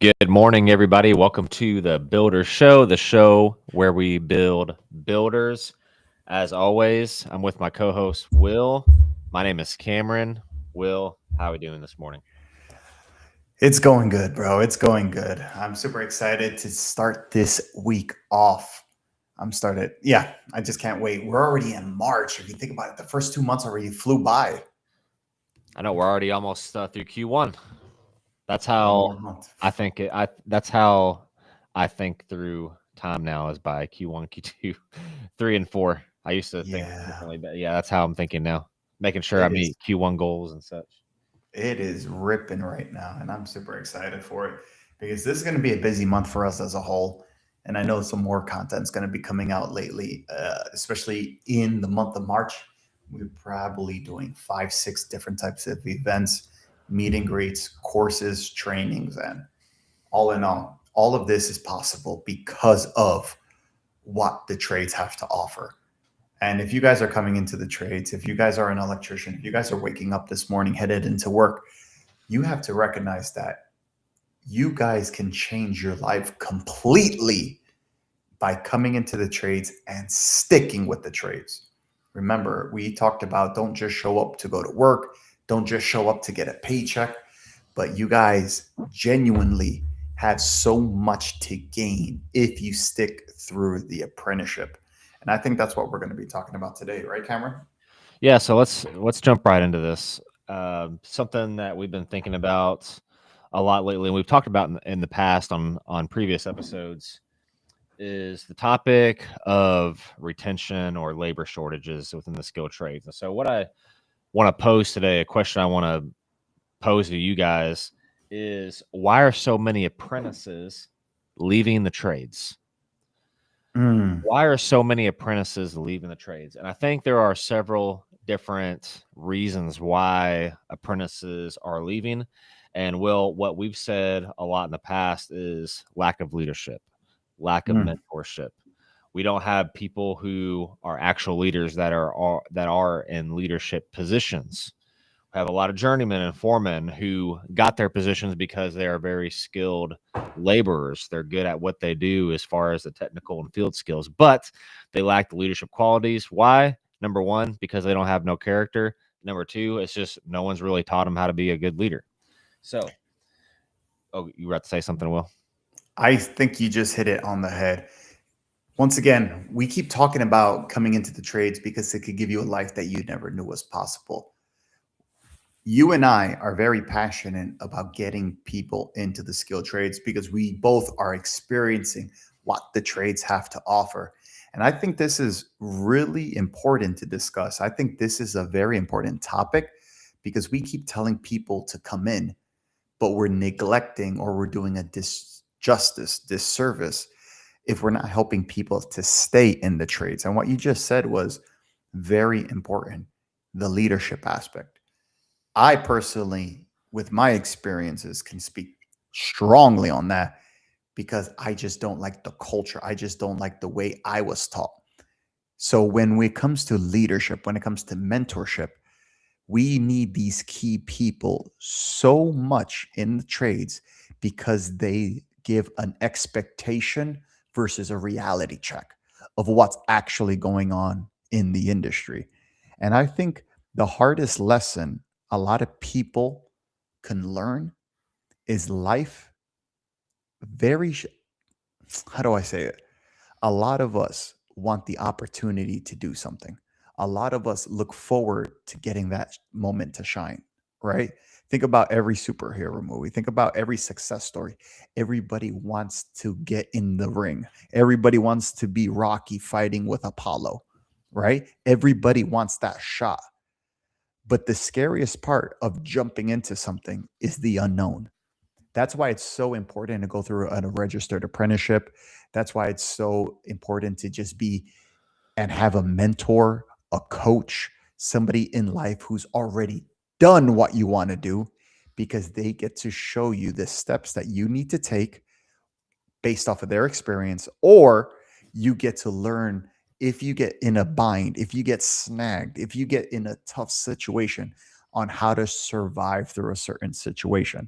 Good morning, everybody. Welcome to the Builder Show, the show where we build builders. As always, I'm with my co-host Will. My name is Cameron. Will, how are we doing this morning? It's going good, bro. It's going good. I'm super excited to start this week off. I just can't wait. We're already in March. If you think about it, the first 2 months already flew by. I know we're already almost through Q1. That's One how more month. I think it. That's how I think through time now is by Q1, Q2, 3, and 4. I used to think Yeah, differently, but yeah, that's how I'm thinking now. Making sure I it is. meet Q1 goals and such. It is ripping right now, and I'm super excited for it because this is going to be a busy month for us as a whole. And I know some more content is going to be coming out lately, especially in the month of March. We're probably doing 5, 6 different types of events, meet and greets, courses, trainings, and all in all of this is possible because of what the trades have to offer. And if you guys are coming into the trades, if you guys are an electrician, if you guys are waking up this morning headed into work, you have to recognize that you guys can change your life completely by coming into the trades and sticking with the trades. Remember, we talked about don't just show up to go to work, don't just show up to get a paycheck, but you guys genuinely have so much to gain if you stick through the apprenticeship. And I think that's what we're going to be talking about today, right, Cameron? Yeah, so let's jump right into this. Something that we've been thinking about a lot lately, and we've talked about in the past on previous episodes, is the topic of retention or labor shortages within the skilled trades. And so, what I want to pose today, a question I want to pose to you guys, is why are so many apprentices leaving the trades? Mm, Why are so many apprentices leaving the trades? And I think there are several different reasons why apprentices are leaving. And Will, what we've said a lot in the past is lack of leadership, lack of mm, mentorship. We don't have people who are actual leaders that are in leadership positions. We have a lot of journeymen and foremen who got their positions because they are very skilled laborers. They're good at what they do as far as the technical and field skills, but they lack the leadership qualities. Why? Number one, because they don't have no character. Number two, it's just no one's really taught them how to be a good leader. So, oh, you were about to say something, Will? I think you just hit it on the head. Once again, we keep talking about coming into the trades because it could give you a life that you never knew was possible. You and I are very passionate about getting people into the skilled trades because we both are experiencing what the trades have to offer. And I think this is really important to discuss. I think this is a very important topic because we keep telling people to come in, but we're neglecting or we're doing a disservice if we're not helping people to stay in the trades. And what you just said was very important, the leadership aspect. I personally, with my experiences, can speak strongly on that because I just don't like the culture. I just don't like the way I was taught. So when it comes to leadership, when it comes to mentorship, we need these key people so much in the trades because they give an expectation versus a reality check of what's actually going on in the industry. And I think the hardest lesson a lot of people can learn is life very how do I say it? A lot of us want the opportunity to do something. A lot of us look forward to getting that moment to shine, right? Think about every superhero movie. Think about every success story. Everybody wants to get in the ring. Everybody wants to be Rocky fighting with Apollo, right? Everybody wants that shot. But the scariest part of jumping into something is the unknown. That's why it's so important to go through a registered apprenticeship. That's why it's so important to just be and have a mentor, a coach, somebody in life who's already done what you want to do because they get to show you the steps that you need to take based off of their experience, or you get to learn if you get in a bind, if you get snagged, if you get in a tough situation on how to survive through a certain situation.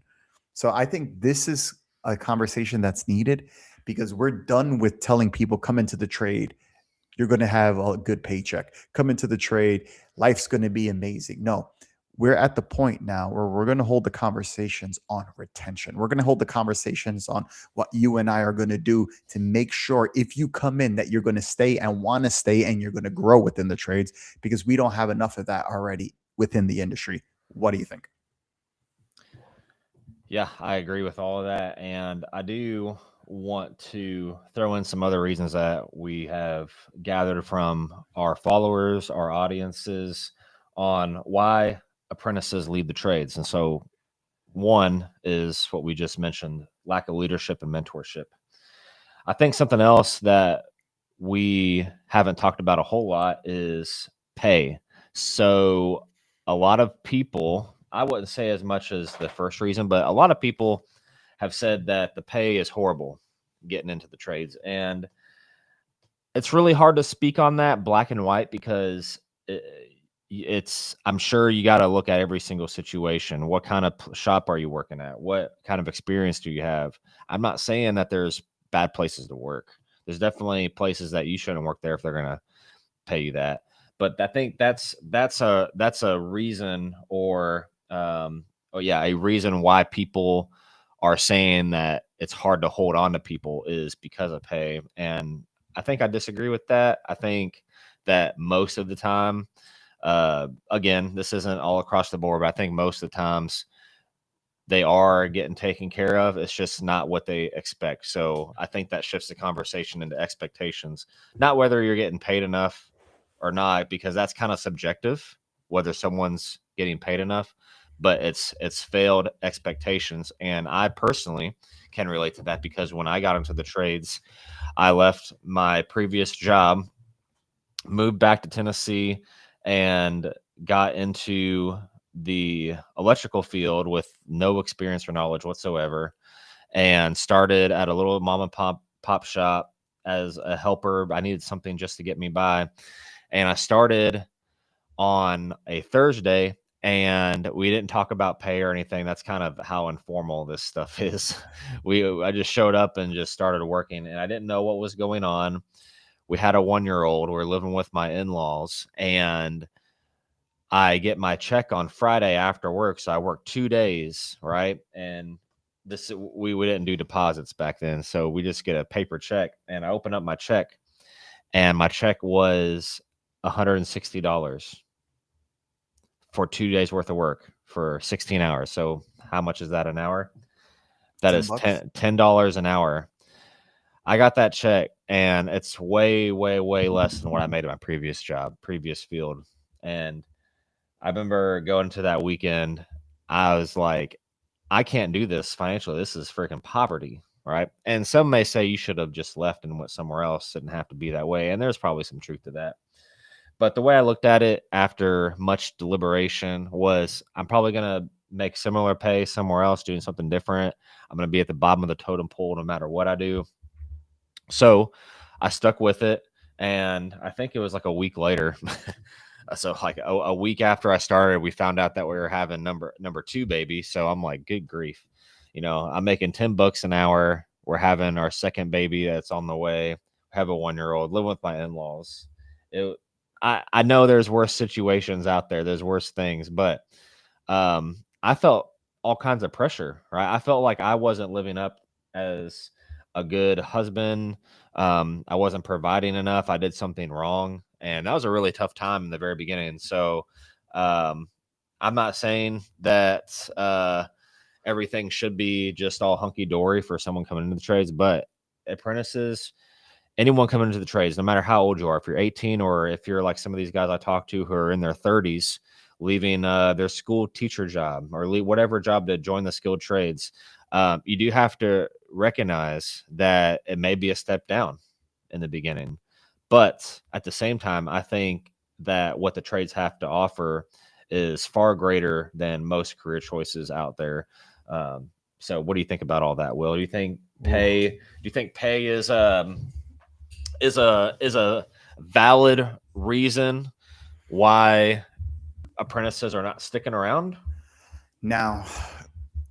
So I think this is a conversation that's needed, because we're done with telling people come into the trade, you're going to have a good paycheck. Come into the trade, life's going to be amazing. No, we're at the point now where we're going to hold the conversations on retention. We're going to hold the conversations on what you and I are going to do to make sure if you come in that you're going to stay and want to stay and you're going to grow within the trades, because we don't have enough of that already within the industry. What do you think? Yeah, I agree with all of that. And I do want to throw in some other reasons that we have gathered from our followers, our audiences, on why apprentices leave the trades. And so, one is what we just mentioned, lack of leadership and mentorship. I think something else that we haven't talked about a whole lot is pay. So, a lot of people, I wouldn't say as much as the first reason, but a lot of people have said that the pay is horrible getting into the trades. And it's really hard to speak on that black and white because I'm sure you got to look at every single situation. What kind of shop are you working at? What kind of experience do you have? I'm not saying that there's bad places to work. There's definitely places that you shouldn't work there if they're going to pay you that. But I think that's a reason, or oh yeah, a reason why people are saying that it's hard to hold on to people is because of pay. And I think I disagree with that. I think that most of the time, again, this isn't all across the board, but I think most of the times they are getting taken care of. It's just not what they expect. So I think that shifts the conversation into expectations, not whether you're getting paid enough or not, because that's kind of subjective, whether someone's getting paid enough, but it's failed expectations. And I personally can relate to that because when I got into the trades, I left my previous job, moved back to Tennessee, and got into the electrical field with no experience or knowledge whatsoever, and started at a little mom and pop shop as a helper. I needed something just to get me by, and I started on a Thursday, and we didn't talk about pay or anything. That's kind of how informal this stuff is. I just showed up and just started working, and I didn't know what was going on. We had a 1-year old. We're living with my in-laws, and I get my check on Friday after work. So I work 2 days, right? And we didn't do deposits back then. So we just get a paper check. And I open up my check, and my check was $160 for 2 days worth of work for 16 hours. So how much is that an hour? That 10 is bucks. $10 an hour. I got that check, and it's way, way, way less than what I made at my previous job, previous field. And I remember going to that weekend. I was like, I can't do this financially. This is freaking poverty, right? And some may say you should have just left and went somewhere else. It didn't have to be that way. And there's probably some truth to that. But the way I looked at it after much deliberation was I'm probably going to make similar pay somewhere else doing something different. I'm going to be at the bottom of the totem pole no matter what I do. So I stuck with it. And I think it was like a week later. So like a week after I started, we found out that we were having number two baby. So I'm like, good grief. I'm making $10 an hour. We're having our second baby that's on the way. I have a 1-year old, living with my in-laws. It I know there's worse situations out there. There's worse things, but I felt all kinds of pressure, right? I felt like I wasn't living up as a good husband. I wasn't providing enough. I did something wrong, and that was a really tough time in the very beginning. So, um, I'm not saying that everything should be just all hunky dory for someone coming into the trades, but apprentices, anyone coming into the trades, no matter how old you are, if you're 18 or if you're like some of these guys I talk to who are in their 30s, leaving their school teacher job or leave whatever job to join the skilled trades, you do have to recognize that it may be a step down in the beginning. But at the same time, I think that what the trades have to offer is far greater than most career choices out there. So what do you think about all that, Will? Do you think Ooh. pay is a valid reason why apprentices are not sticking around? Now,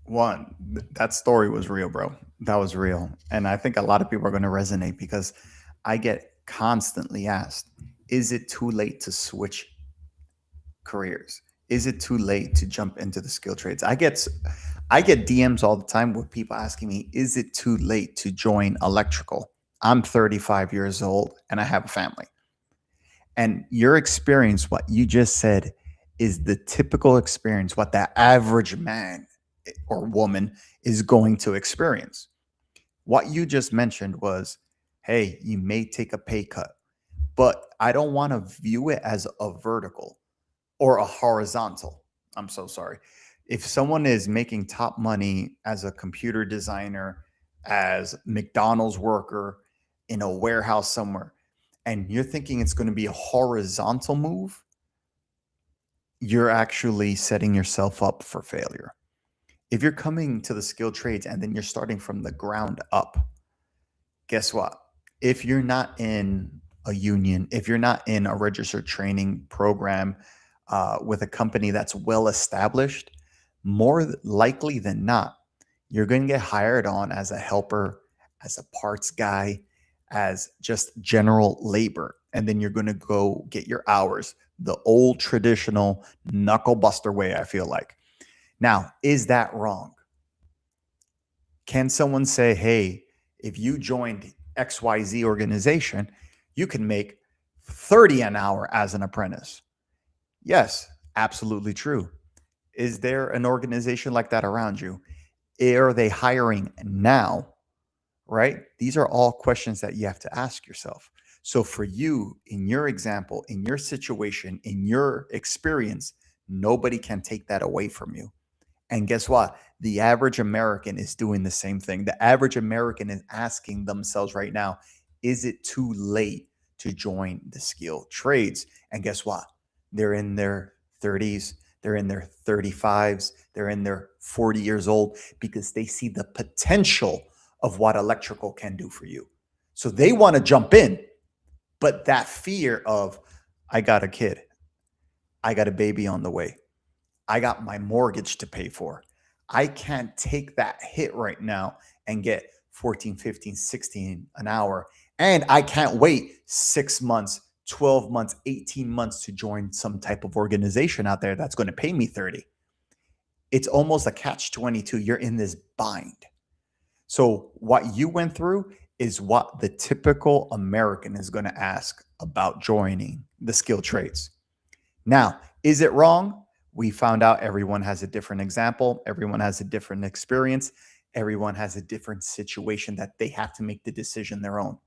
one, that story was real, bro. That was real. And I think a lot of people are going to resonate because I get constantly asked, is it too late to switch careers? Is it too late to jump into the skill trades? I get DMs all the time with people asking me, is it too late to join electrical? I'm 35 years old and I have a family. And your experience, what you just said, is the typical experience, what the average man or woman is going to experience. What you just mentioned was, hey, you may take a pay cut, but I don't want to view it as a vertical or a horizontal. I'm so sorry. If someone is making top money as a computer designer, as McDonald's worker in a warehouse somewhere, and you're thinking it's going to be a horizontal move, you're actually setting yourself up for failure. If you're coming to the skilled trades and then you're starting from the ground up, guess what? If you're not in a union, if you're not in a registered training program with a company that's well established, more likely than not, you're going to get hired on as a helper, as a parts guy, as just general labor. And then you're going to go get your hours the old traditional knuckle buster way, I feel like. Now, is that wrong? Can someone say, hey, if you joined XYZ organization, you can make 30 an hour as an apprentice? Yes, absolutely true. Is there an organization like that around you? Are they hiring now? Right? These are all questions that you have to ask yourself. So, for you, in your example, in your situation, in your experience, nobody can take that away from you. And guess what? The average American is doing the same thing. The average American is asking themselves right now, is it too late to join the skilled trades? And guess what? They're in their 30s, they're in their 35s, they're in their 40 years old because they see the potential of what electrical can do for you. So they want to jump in, but that fear of, I got a kid, I got a baby on the way, I got my mortgage to pay for. I can't take that hit right now and get 14, 15, 16 an hour. And I can't wait 6 months, 12 months, 18 months to join some type of organization out there that's going to pay me 30. It's almost a catch 22. You're in this bind. So what you went through is what the typical American is going to ask about joining the skilled trades. Now, is it wrong? We found out everyone has a different example, everyone has a different experience, everyone has a different situation that they have to make the decision their own.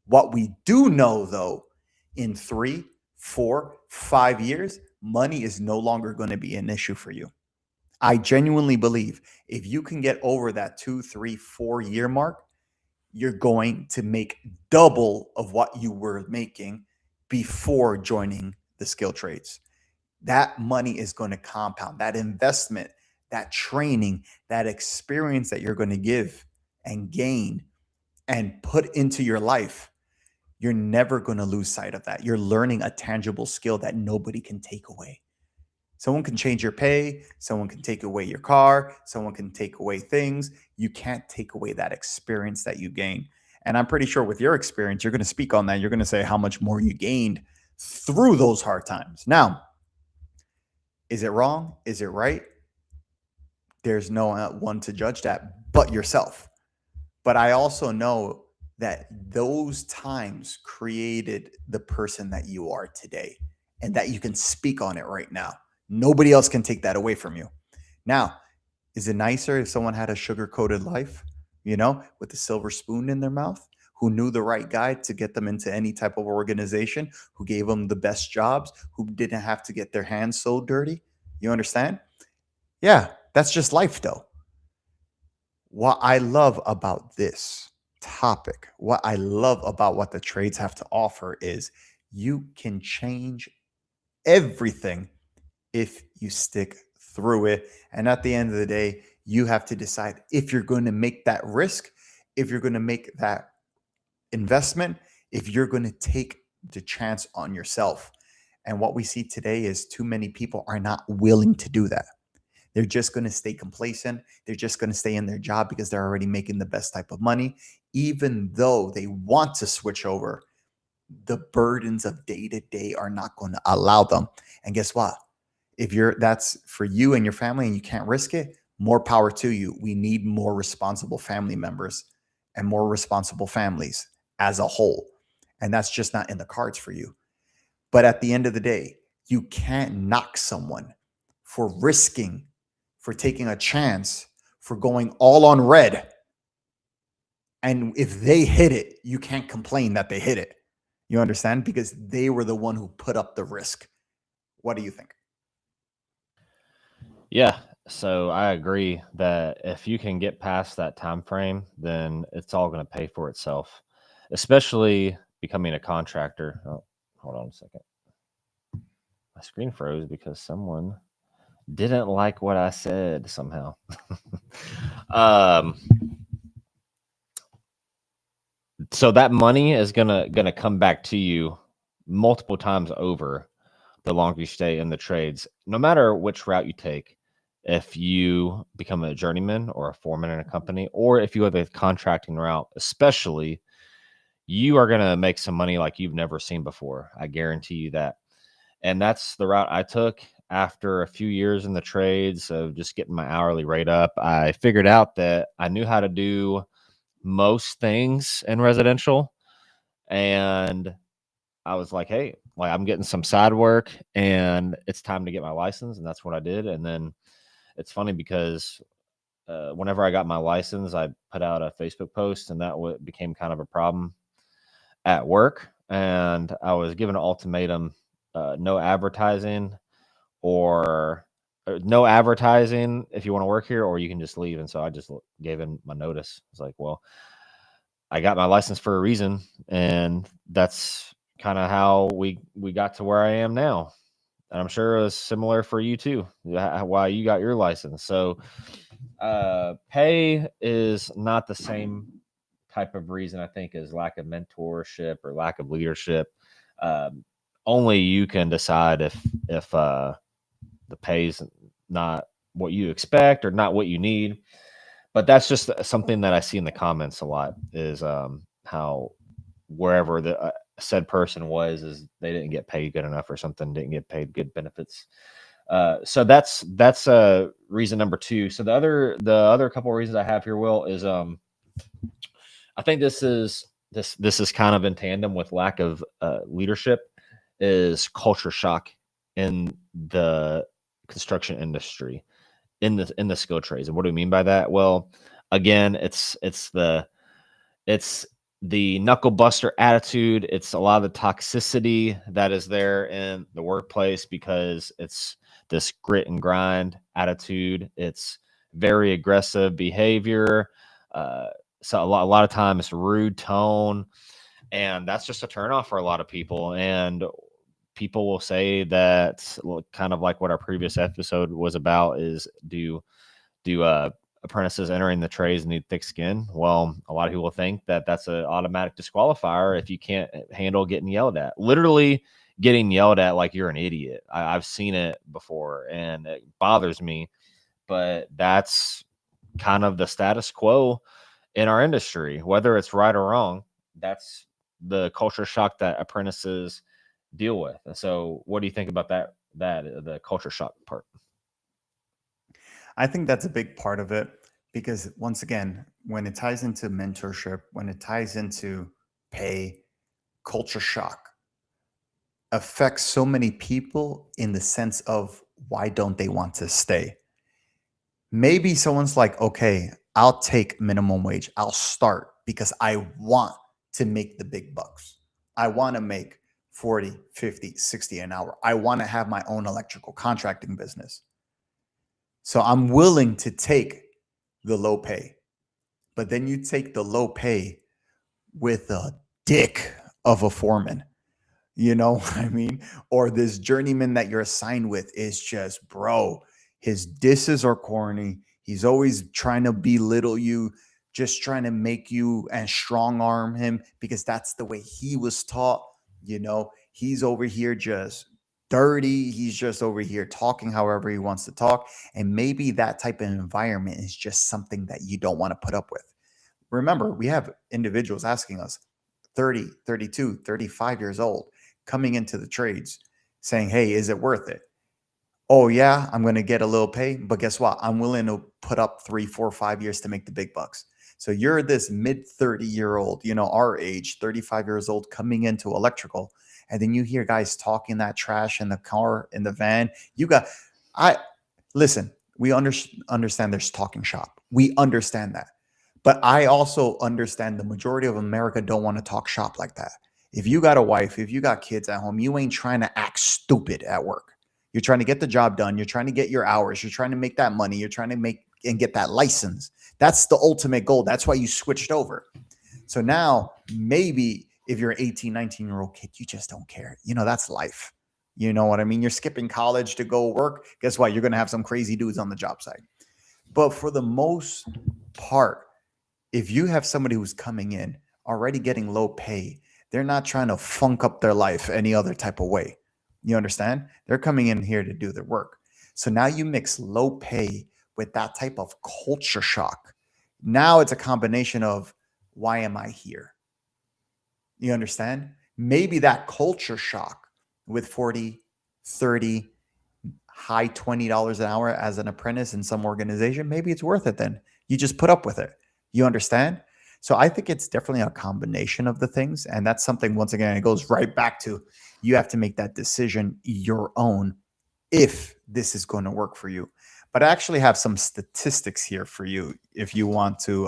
What we do know, though, in 3, 4, 5 years, money is no longer going to be an issue for you. I genuinely believe if you can get over that 2, 3, 4 year mark, you're going to make double of what you were making before joining the skill trades. That money is going to compound. That investment, that training, that experience that you're going to give and gain and put into your life, you're never going to lose sight of that. You're learning a tangible skill that nobody can take away. Someone can change your pay, someone can take away your car, someone can take away things. You can't take away that experience that you gain. And I'm pretty sure with your experience, you're going to speak on that. You're going to say how much more you gained through those hard times. Now, is it wrong? Is it right? There's no one to judge that but yourself. But I also know that those times created the person that you are today and that you can speak on it right now. Nobody else can take that away from you. Now, is it nicer if someone had a sugar coated life, with a silver spoon in their mouth, who knew the right guy to get them into any type of organization, who gave them the best jobs, who didn't have to get their hands so dirty? You understand? Yeah, that's just life, though. What I love about this topic, what I love about what the trades have to offer is you can change everything if you stick through it. And at the end of the day, you have to decide if you're going to make that risk, if you're going to make that investment, if you're going to take the chance on yourself. And what we see today is too many people are not willing to do that. They're just going to stay complacent. They're just going to stay in their job because they're already making the best type of money, even though they want to switch over. The burdens of day to day are not going to allow them. And guess what? If that's for you and your family and you can't risk it, more power to you. We need more responsible family members and more responsible families as a whole. And that's just not in the cards for you. But at the end of the day, you can't knock someone for risking, for taking a chance, for going all on red. And if they hit it, you can't complain that they hit it. You understand? Because they were the one who put up the risk. What do you think? Yeah. So I agree that if you can get past that time frame, then it's all going to pay for itself, especially becoming a contractor. Oh, hold on a second. My screen froze because someone didn't like what I said somehow. um, so that money is gonna come back to you multiple times over the longer you stay in the trades, no matter which route you take. If you become a journeyman or a foreman in a company, or if you go the contracting route, especially, you are gonna make some money like you've never seen before. I guarantee you that. And that's the route I took after a few years in the trades of just getting my hourly rate up. I figured out that I knew how to do most things in residential. And I was like, hey, like I'm getting some side work and it's time to get my license. And that's what I did. And then it's funny because whenever I got my license, I put out a Facebook post and that became kind of a problem at work. And I was given an ultimatum, no advertising or no advertising if you want to work here, or you can just leave. And so I just gave him my notice. It's like, well, I got my license for a reason, and that's kind of how we got to where I am now. And I'm sure it was similar for you too. Why you got your license. So pay is not the same type of reason, I think, as lack of mentorship or lack of leadership. Um, Only you can decide if the pay's not what you expect or not what you need. But that's just something that I see in the comments a lot is how wherever the said person was is they didn't get paid good enough or something, didn't get paid good benefits. So that's reason number two. So the other couple of reasons I have here, Will, is I think this is kind of in tandem with lack of leadership, is culture shock in the construction industry, in the skill trades. And what do we mean by that? Well, again, it's the knuckle buster attitude. It's a lot of the toxicity that is there in the workplace because it's this grit and grind attitude. It's very aggressive behavior. Uh, so a lot of time it's rude tone, and that's just a turnoff for a lot of people. And people will say that, well, kind of like what our previous episode was about, is do apprentices entering the trades need thick skin? Well, a lot of people think that that's an automatic disqualifier if you can't handle getting yelled at. Literally getting yelled at like you're an idiot. I've seen it before, and it bothers me. But that's kind of the status quo in our industry, whether it's right or wrong. That's the culture shock that apprentices deal with. And so, what do you think about that? The culture shock part. I think that's a big part of it because, once again, when it ties into mentorship, when it ties into pay, culture shock affects so many people in the sense of why don't they want to stay? Maybe someone's like, okay, I'll take minimum wage. I'll start because I want to make the big bucks. I want to make 40, 50, 60 an hour. I want to have my own electrical contracting business. So I'm willing to take the low pay. But then you take the low pay with a dick of a foreman. You know what I mean? Or this journeyman that you're assigned with is just, bro, his disses are corny. He's always trying to belittle you, just trying to make you and strong arm him because that's the way he was taught. He's over here just 30. He's just over here talking however he wants to talk. And maybe that type of environment is just something that you don't want to put up with. Remember, we have individuals asking us 30, 32, 35 years old coming into the trades saying, hey, is it worth it? Oh, yeah, I'm going to get a little pay. But guess what? I'm willing to put up 3, 4, 5 years to make the big bucks. So you're this mid 30-year-old, our age, 35 years old, coming into electrical. And then you hear guys talking that trash in the car, in the van. Listen, we understand there's talking shop. We understand that. But I also understand the majority of America don't want to talk shop like that. If you got a wife, if you got kids at home, you ain't trying to act stupid at work. You're trying to get the job done. You're trying to get your hours. You're trying to make that money. You're trying to make and get that license. That's the ultimate goal. That's why you switched over. So now maybe if you're an 18, 19-year-old kid, you just don't care. That's life. You know what I mean? You're skipping college to go work. Guess what? You're going to have some crazy dudes on the job site. But for the most part, if you have somebody who's coming in already getting low pay, they're not trying to funk up their life any other type of way. You understand? They're coming in here to do their work. So now you mix low pay with that type of culture shock. Now it's a combination of, why am I here? You understand? Maybe that culture shock with 40, 30, high $20 an hour as an apprentice in some organization, maybe it's worth it then. You just put up with it. You understand? So I think it's definitely a combination of the things. And that's something, once again, it goes right back to, you have to make that decision your own if this is going to work for you. But I actually have some statistics here for you if you want to,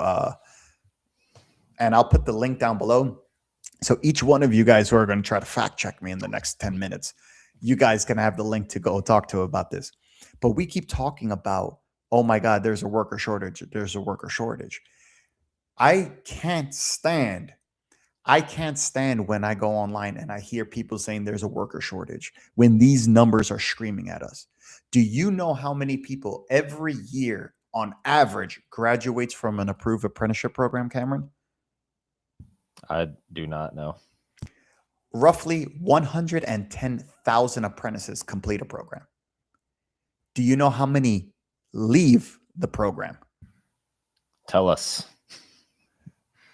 and I'll put the link down below. So each one of you guys who are going to try to fact check me in the next 10 minutes, you guys can have the link to go talk to about this. But we keep talking about, oh my God, there's a worker shortage. There's a worker shortage. I can't stand when I go online and I hear people saying there's a worker shortage when these numbers are screaming at us. Do you know how many people every year on average graduates from an approved apprenticeship program, Cameron? I do not know. Roughly 110,000 apprentices complete a program. Do you know how many leave the program? Tell us.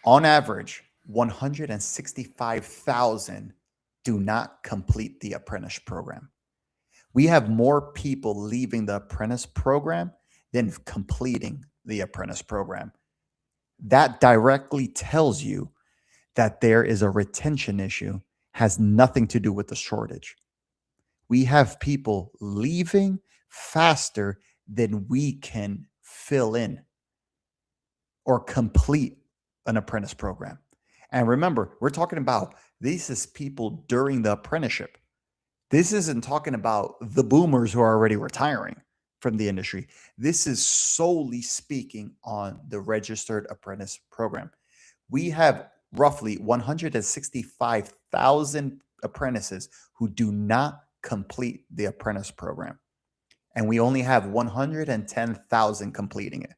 On average, 165,000 do not complete the apprentice program. We have more people leaving the apprentice program than completing the apprentice program. That directly tells you that there is a retention issue, has nothing to do with the shortage. We have people leaving faster than we can fill in or complete an apprentice program. And remember, we're talking about, this is people during the apprenticeship. This isn't talking about the boomers who are already retiring from the industry. This is solely speaking on the registered apprentice program. We have roughly 165,000 apprentices who do not complete the apprentice program. And we only have 110,000 completing it.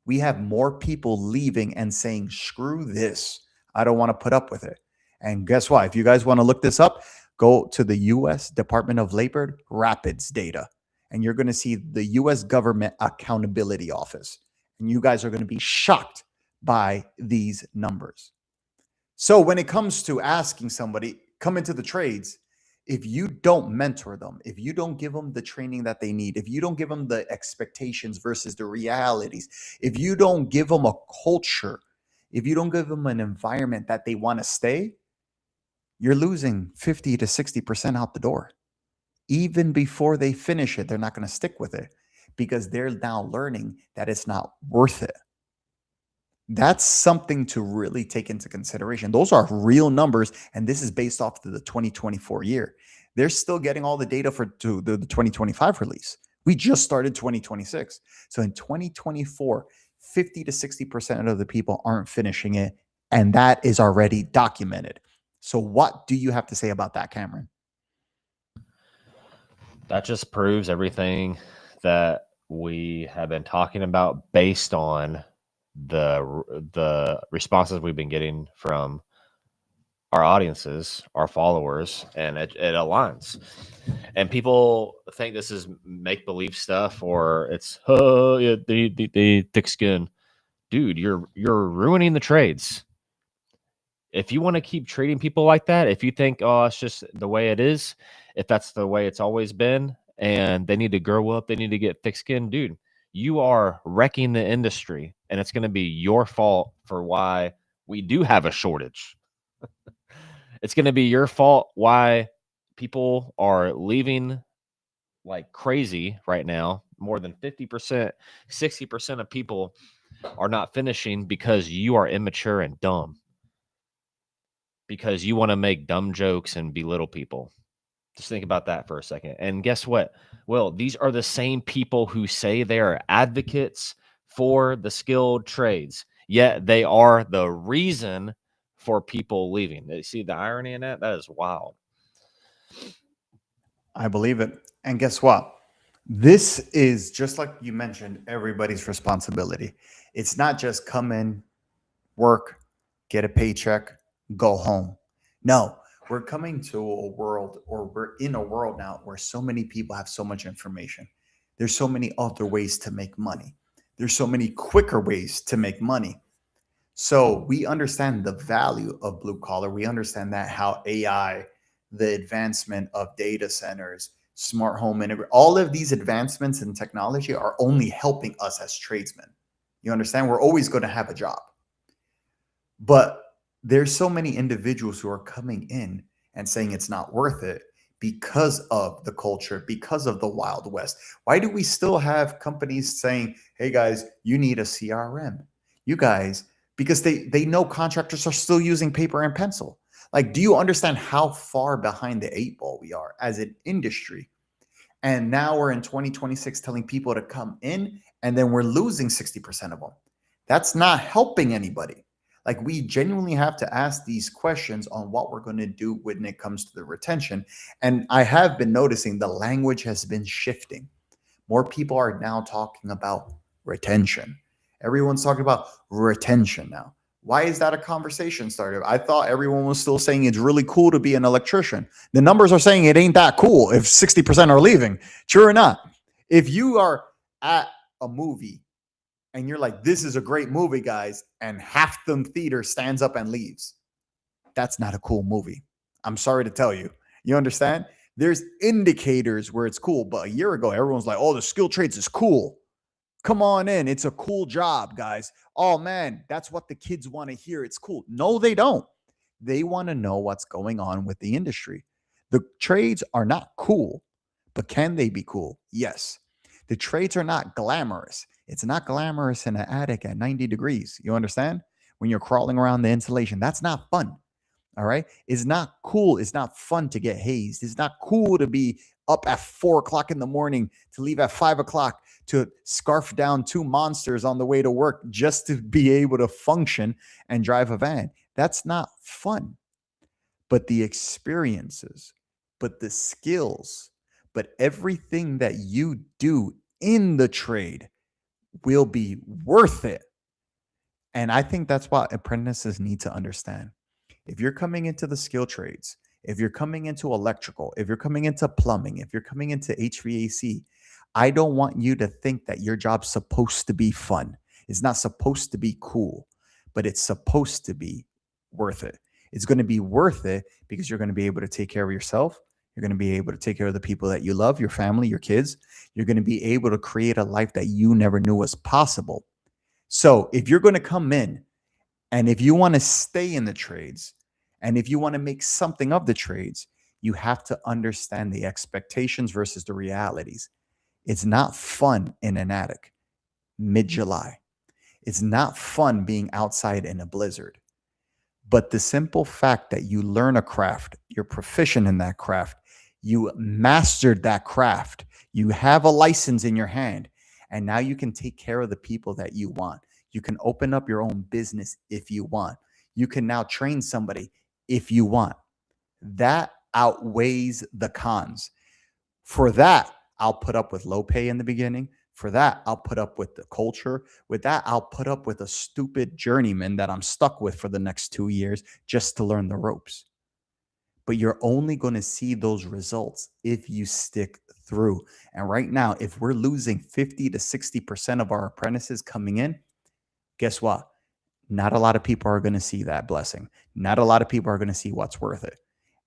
We have more people leaving and saying, screw this. I don't want to put up with it. And guess what? If you guys want to look this up, go to the U.S. Department of Labor Rapids data, and you're going to see the U.S. Government Accountability Office. And you guys are going to be shocked by these numbers. So when it comes to asking somebody, come into the trades, if you don't mentor them, if you don't give them the training that they need, if you don't give them the expectations versus the realities, if you don't give them a culture, if you don't give them an environment that they want to stay, you're losing 50 to 60% out the door. Even before they finish it, they're not going to stick with it because they're now learning that it's not worth it. That's something to really take into consideration. Those are real numbers, and this is based off of the 2024 year. They're still getting all the data to the 2025 release. We just started 2026. So in 2024, 50 to 60% of the people aren't finishing it, and that is already documented. So what do you have to say about that, Cameron? That just proves everything that we have been talking about based on the responses we've been getting from our audiences, our followers, and it aligns. And people think this is make believe stuff, or it's oh yeah, they thick skin, dude. You're ruining the trades. If you want to keep treating people like that, if you think oh it's just the way it is, if that's the way it's always been, and they need to grow up, they need to get thick skin, dude. You are wrecking the industry, and it's going to be your fault for why we do have a shortage. It's going to be your fault why people are leaving like crazy right now. More than 50%, 60% of people are not finishing because you are immature and dumb, because you want to make dumb jokes and belittle people. Just think about that for a second. And guess what? Well, these are the same people who say they are advocates for the skilled trades, yet they are the reason for people leaving. You see the irony in that? That is wild. I believe it. And guess what? This is just like you mentioned, everybody's responsibility. It's not just come in, work, get a paycheck, go home. No, we're coming to a world, or we're in a world now where so many people have so much information. There's so many other ways to make money. There's so many quicker ways to make money. So we understand the value of blue collar. We understand that how AI, the advancement of data centers, smart home, and all of these advancements in technology are only helping us as tradesmen. You understand? We're always going to have a job. But there's so many individuals who are coming in and saying it's not worth it because of the culture, because of the Wild West. Why do we still have companies saying, hey guys, you need a CRM? You guys, because they know contractors are still using paper and pencil. Like, do you understand how far behind the eight ball we are as an industry? And now we're in 2026 telling people to come in, and then we're losing 60% of them. That's not helping anybody. Like, we genuinely have to ask these questions on what we're going to do when it comes to the retention. And I have been noticing the language has been shifting. More people are now talking about retention. Everyone's talking about retention now. Why is that a conversation starter? I thought everyone was still saying it's really cool to be an electrician. The numbers are saying it ain't that cool if 60% are leaving. True or not? If you are at a movie and you're like, this is a great movie, guys, and half the theater stands up and leaves, that's not a cool movie. I'm sorry to tell you. You understand? There's indicators where it's cool, but a year ago, everyone's like, oh, the skilled trades is cool. Come on in. It's a cool job, guys. Oh, man, that's what the kids want to hear. It's cool. No, they don't. They want to know what's going on with the industry. The trades are not cool, but can they be cool? Yes. The trades are not glamorous. It's not glamorous in an attic at 90 degrees. You understand? When you're crawling around the insulation, that's not fun. All right. It's not cool. It's not fun to get hazed. It's not cool to be up at 4 o'clock in the morning, to leave at 5 o'clock, to scarf down two monsters on the way to work just to be able to function and drive a van. That's not fun. But the experiences, but the skills, but everything that you do in the trade will be worth it. And I think that's what apprentices need to understand. If you're coming into the skill trades, if you're coming into electrical, if you're coming into plumbing, if you're coming into HVAC, I don't want you to think that your job's supposed to be fun. It's not supposed to be cool, but it's supposed to be worth it. It's going to be worth it because you're going to be able to take care of yourself. You're going to be able to take care of the people that you love, your family, your kids. You're going to be able to create a life that you never knew was possible. So if you're going to come in, and if you want to stay in the trades, and if you want to make something of the trades, you have to understand the expectations versus the realities. It's not fun in an attic mid-July. It's not fun being outside in a blizzard. But the simple fact that you learn a craft, you're proficient in that craft, you mastered that craft, you have a license in your hand, and now you can take care of the people that you want. You can open up your own business if you want. You can now train somebody if you want. That outweighs the cons. For that, I'll put up with low pay in the beginning. For that, I'll put up with the culture. With that, I'll put up with a stupid journeyman that I'm stuck with for the next 2 years just to learn the ropes. But you're only going to see those results if you stick through. And right now, if we're losing 50 to 60% of our apprentices coming in, guess what? Not a lot of people are going to see that blessing. Not a lot of people are going to see what's worth it.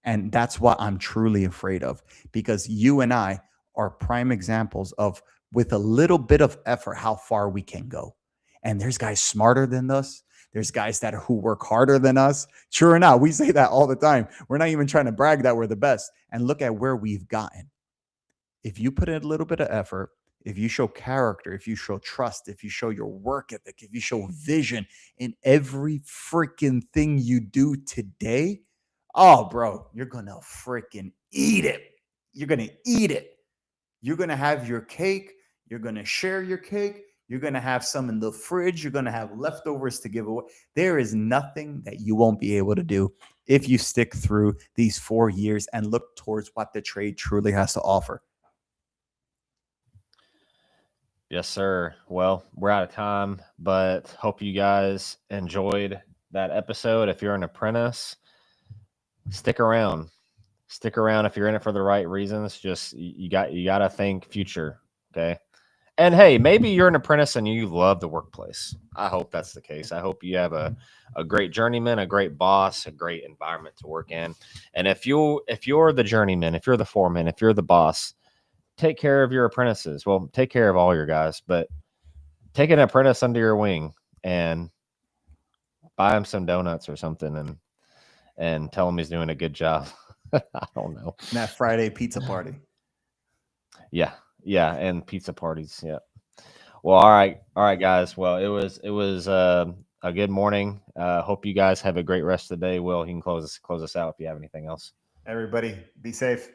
And that's what I'm truly afraid of, because you and I are prime examples of, with a little bit of effort, how far we can go. And there's guys smarter than us. There's guys who work harder than us. Sure enough, we say that all the time. We're not even trying to brag that we're the best. And look at where we've gotten. If you put in a little bit of effort, if you show character, if you show trust, if you show your work ethic, if you show vision in every freaking thing you do today, oh, bro, you're going to freaking eat it. You're going to eat it. You're going to have your cake. You're going to share your cake. You're going to have some in the fridge. You're going to have leftovers to give away. There is nothing that you won't be able to do if you stick through these 4 years and look towards what the trade truly has to offer. Yes, sir. Well, we're out of time, but hope you guys enjoyed that episode. If you're an apprentice, stick around. Stick around if you're in it for the right reasons. Just you got to think future, okay? And hey, maybe you're an apprentice and you love the workplace. I hope that's the case. I hope you have a great journeyman, a great boss, a great environment to work in. And if you're the journeyman, if you're the foreman, if you're the boss, take care of your apprentices. Well, take care of all your guys, but take an apprentice under your wing and buy him some donuts or something and tell him he's doing a good job. I don't know. That Friday pizza party. Yeah. And pizza parties. Yeah. Well, all right, guys. Well, it was a good morning. Hope you guys have a great rest of the day. Will, you can close us out if you have anything else. Everybody, be safe.